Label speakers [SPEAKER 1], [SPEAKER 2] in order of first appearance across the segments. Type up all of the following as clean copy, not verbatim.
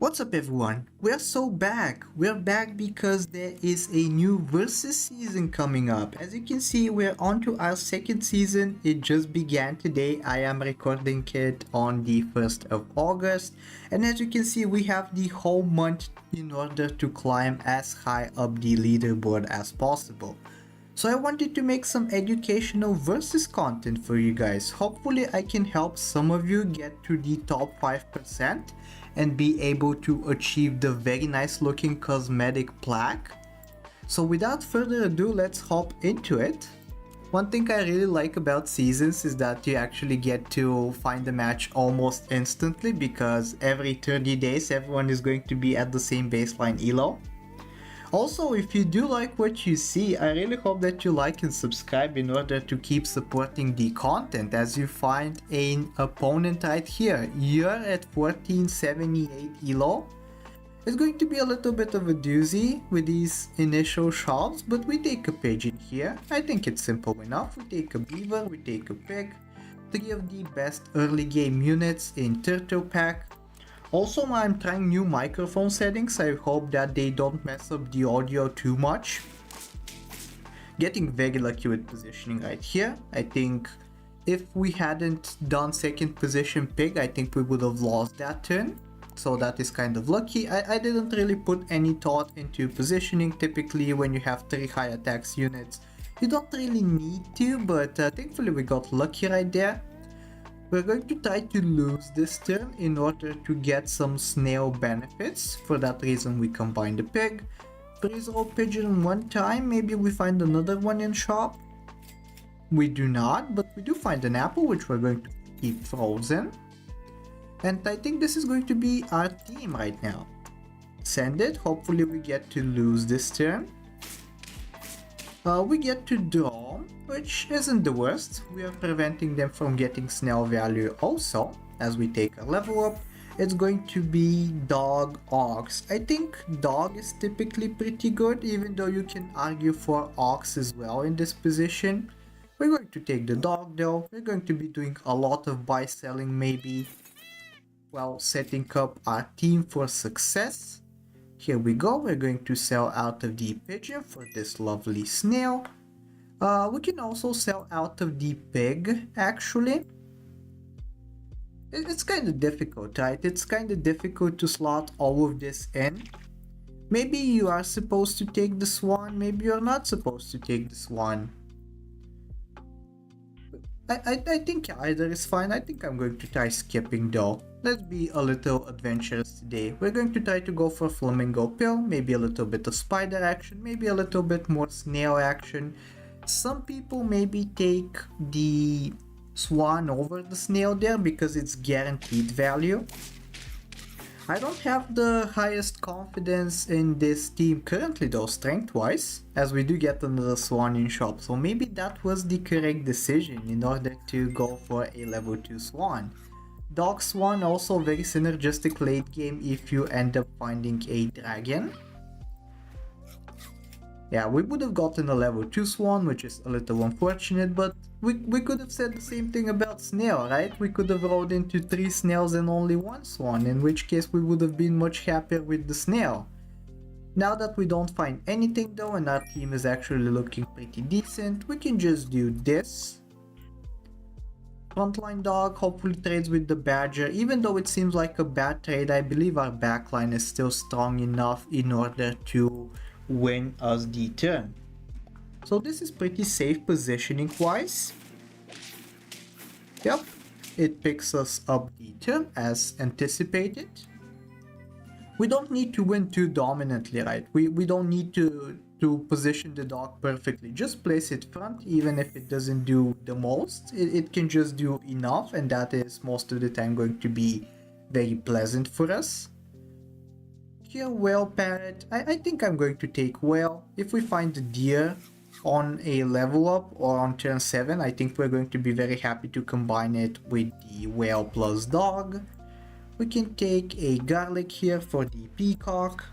[SPEAKER 1] What's up everyone? We're so back! We're back because there is a new versus season coming up. As you can see, we're on to our second season. It just began today. I am recording it on the 1st of August. And as you can see, we have the whole month in order to climb as high up the leaderboard as possible. So I wanted to make some educational versus content for you guys. Hopefully I can help some of you get to the top 5% and be able to achieve the very nice looking cosmetic plaque. So without further ado, let's hop into it. One thing I really like about seasons is that you actually get to find a match almost instantly, because every 30 days everyone is going to be at the same baseline elo. Also, if you do like what you see, I really hope that you like and subscribe in order to keep supporting the content. As you find an opponent right here, you're at 1478 elo. It's going to be a little bit of a doozy with these initial shops, but we take a pigeon here. I think it's simple enough. We take a beaver, we take a pig, 3 of the best early game units in turtle pack. Also, I'm trying new microphone settings. I hope that they don't mess up the audio too much. Getting very lucky with positioning right here. I think if we hadn't done second position pig, I think we would have lost that turn. So that is kind of lucky. I didn't really put any thought into positioning. Typically when you have 3 high attacks units, you don't really need to, but thankfully we got lucky right there. We're going to try to lose this turn in order to get some snail benefits. For that reason we combine the pig. Freeze roll pigeon one time, maybe we find another one in shop. We do not, but we do find an apple which we're going to keep frozen. And I think this is going to be our team right now. Send it, hopefully we get to lose this turn. We get to draw, which isn't the worst. We are preventing them from getting snail value also. As we take a level up, it's going to be dog, ox. I think dog is typically pretty good, even though you can argue for ox as well in this position. We're going to take the dog though. We're going to be doing a lot of buy selling, maybe, while setting up our team for success. Here we go, we're going to sell out of the pigeon for this lovely snail. We can also sell out of the pig, actually. It's kind of difficult, right? It's kind of difficult to slot all of this in. Maybe you are supposed to take the swan, maybe you're not supposed to take the swan. I think either is fine. I think I'm going to try skipping though. Let's be a little adventurous today. We're going to try to go for flamingo pill, maybe a little bit of spider action, maybe a little bit more snail action. Some people maybe take the swan over the snail there because it's guaranteed value. I don't have the highest confidence in this team currently though, strength wise, as we do get another swan in shop, so maybe that was the correct decision in order to go for a level 2 swan. Dog swan also very synergistic late game if you end up finding a dragon. Yeah, we would have gotten a level 2 swan, which is a little unfortunate, but we could have said the same thing about snail, right? We could have rolled into 3 snails and only 1 swan, in which case we would have been much happier with the snail. Now that we don't find anything though and our team is actually looking pretty decent, we can just do this. Frontline dog hopefully trades with the badger. Even though it seems like a bad trade, I believe our backline is still strong enough in order to win us the turn. So this is pretty safe positioning wise. Yep, it picks us up the turn as anticipated. We don't need to win too dominantly, right? We don't need to position the dog perfectly. Just place it front, even if it doesn't do the most. It can just do enough, and that is most of the time going to be very pleasant for us. Here, whale parrot. I think I'm going to take whale. If we find the deer on a level up or on turn 7, I think we're going to be very happy to combine it with the whale plus dog. We can take a garlic here for the peacock.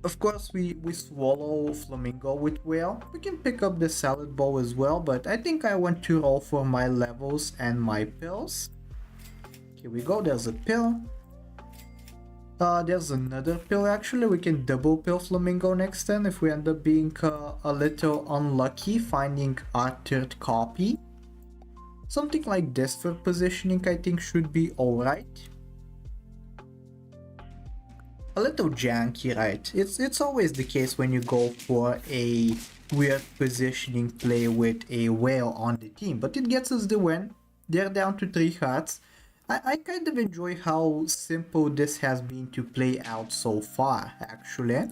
[SPEAKER 1] Of course, we swallow flamingo with whale. We can pick up the salad bowl as well, but I think I want to roll for my levels and my pills. Here we go, there's a pill. There's another pill actually. We can double pill Flamingo next turn if we end up being a little unlucky finding our third copy. Something like this for positioning I think should be alright. A little janky, right? It's always the case when you go for a weird positioning play with a whale on the team, but it gets us the win. They're down to 3 hearts. I kind of enjoy how simple this has been to play out so far, actually.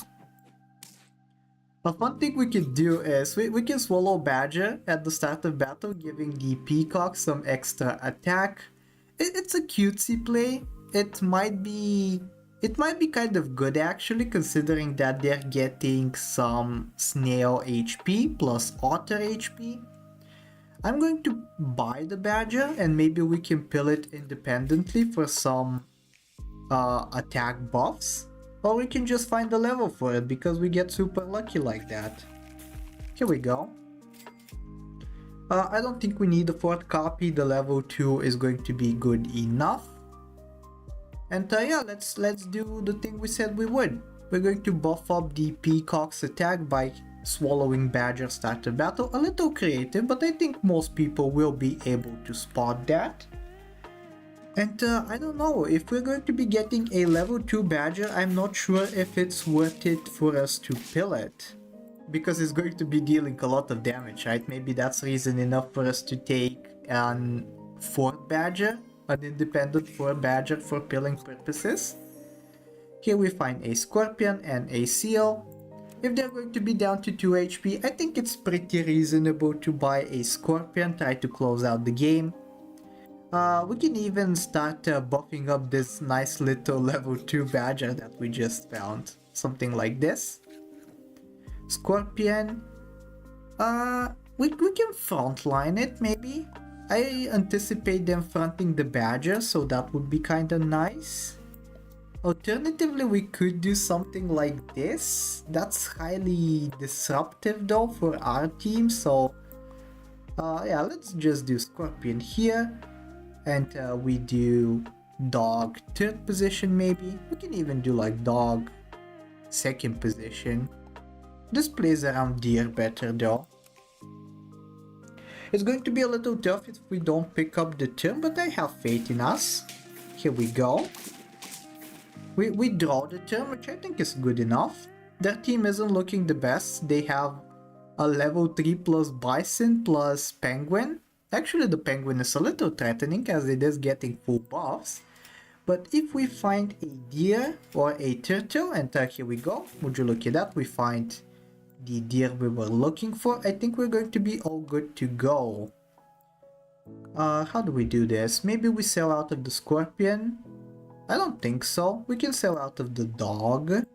[SPEAKER 1] A fun thing we can do is we can swallow Badger at the start of battle, giving the Peacock some extra attack. It's a cutesy play. It might be kind of good actually, considering that they're getting some snail HP plus otter HP. I'm going to buy the Badger and maybe we can pill it independently for some attack buffs. Or we can just find a level for it because we get super lucky like that. Here we go. I don't think we need the 4th copy. The level 2 is going to be good enough. And yeah, let's do the thing we said we would. We're going to buff up the Peacock's attack by swallowing Badger start the battle. A little creative, but I think most people will be able to spot that. And I don't know, if we're going to be getting a level 2 Badger, I'm not sure if it's worth it for us to pill it. Because it's going to be dealing a lot of damage, right? Maybe that's reason enough for us to take an 4th Badger, an independent 4 Badger for pilling purposes. Here we find a Scorpion and a Seal. If they're going to be down to 2 HP, I think it's pretty reasonable to buy a Scorpion, try to close out the game. We can even start buffing up this nice little level 2 Badger that we just found. Something like this. Scorpion. We can frontline it maybe. I anticipate them fronting the Badger, so that would be kinda nice. Alternatively, we could do something like this. That's highly disruptive though for our team, so yeah, let's just do Scorpion here. And we do Dog 3rd position maybe. We can even do like Dog 2nd position. This plays around Deer better though. It's going to be a little tough if we don't pick up the turn, but I have faith in us. Here we go. We draw the turn, which I think is good enough. Their team isn't looking the best. They have a level 3 plus Bison plus Penguin. Actually, the Penguin is a little threatening as it is getting full buffs. But if we find a deer or a turtle, and here we go, would you look at that, we find the deer we were looking for, I think we're going to be all good to go. How do we do this? Maybe we sell out of the Scorpion? I don't think so. We can sell out of the Dog.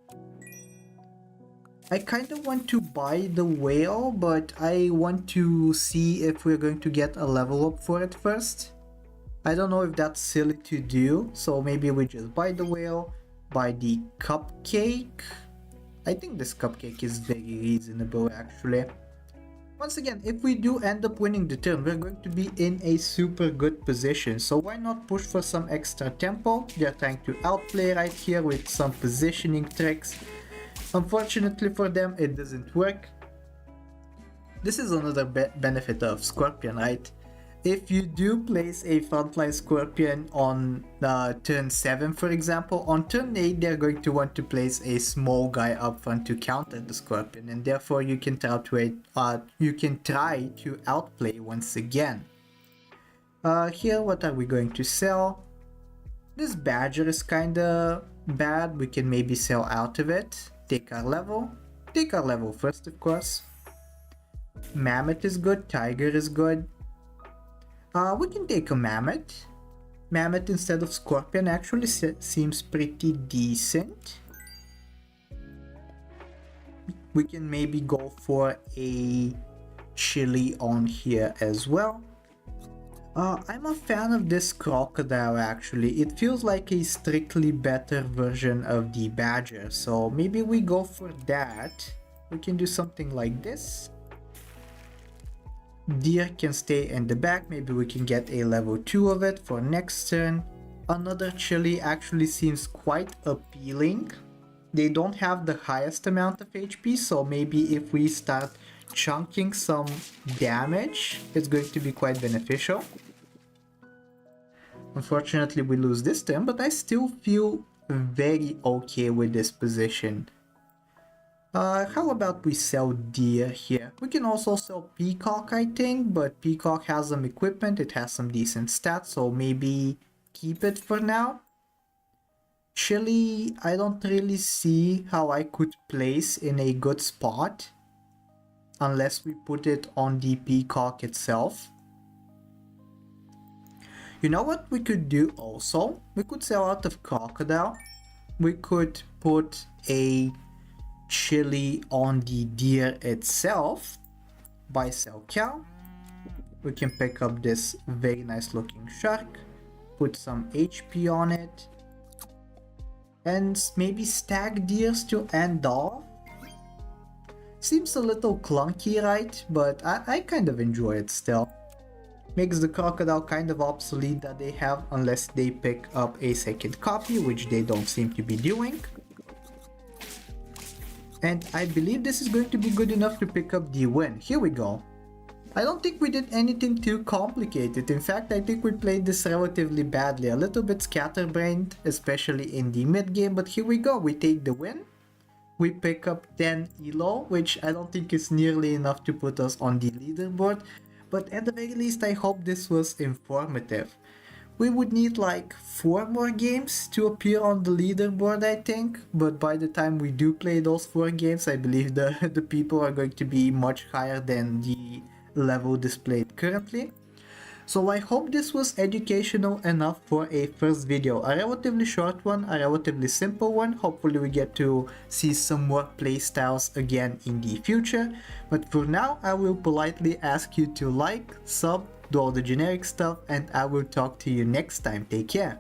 [SPEAKER 1] I kind of want to buy the Whale, but I want to see if we're going to get a level up for it first. I don't know if that's silly to do, so maybe we just buy the Whale, buy the Cupcake. I think this Cupcake is very reasonable actually. Once again, if we do end up winning the turn, we're going to be in a super good position, so why not push for some extra tempo? They're trying to outplay right here with some positioning tricks. Unfortunately for them, it doesn't work. This is another benefit of Scorpion, right? If you do place a frontline Scorpion on turn 7 for example, on turn 8 they're going to want to place a small guy up front to counter the Scorpion, and therefore you can try to outplay once again. Here, what are we going to sell? This Badger is kinda bad, we can maybe sell out of it. Take our level first of course. Mammoth is good, Tiger is good. We can take a Mammoth. Mammoth instead of Scorpion actually seems pretty decent. We can maybe go for a Chili on here as well. I'm a fan of this Crocodile actually. It feels like a strictly better version of the Badger, so maybe we go for that. We can do something like this. Deer can stay in the back, maybe we can get a level 2 of it for next turn. Another chili actually seems quite appealing. They don't have the highest amount of HP, so maybe if we start chunking some damage, it's going to be quite beneficial. Unfortunately, we lose this turn, but I still feel very okay with this position. How about we sell deer here? We can also sell peacock, I think, but peacock has some equipment, it has some decent stats, so maybe keep it for now. Chili, I don't really see how I could place in a good spot unless we put it on the peacock itself. You know what we could do also? We could sell out of crocodile. We could put a chili on the deer itself. Buy sell cow. We can pick up this very nice looking shark, put some HP on it, and maybe stack deers to end off. Seems a little clunky, right? But I kind of enjoy it still. Makes the crocodile kind of obsolete that they have unless they pick up a second copy, which they don't seem to be doing. And I believe this is going to be good enough to pick up the win. Here we go. I don't think we did anything too complicated. In fact, I think we played this relatively badly. A little bit scatterbrained, especially in the mid game, but here we go. We take the win. We pick up 10 elo, which I don't think is nearly enough to put us on the leaderboard. But at the very least, I hope this was informative. We would need like 4 more games to appear on the leaderboard, I think. But by the time we do play those 4 games, I believe the people are going to be much higher than the level displayed currently. So I hope this was educational enough for a first video. A relatively short one, a relatively simple one. Hopefully we get to see some more playstyles again in the future. But for now, I will politely ask you to like, sub, do all the generic stuff, and I will talk to you next time. Take care.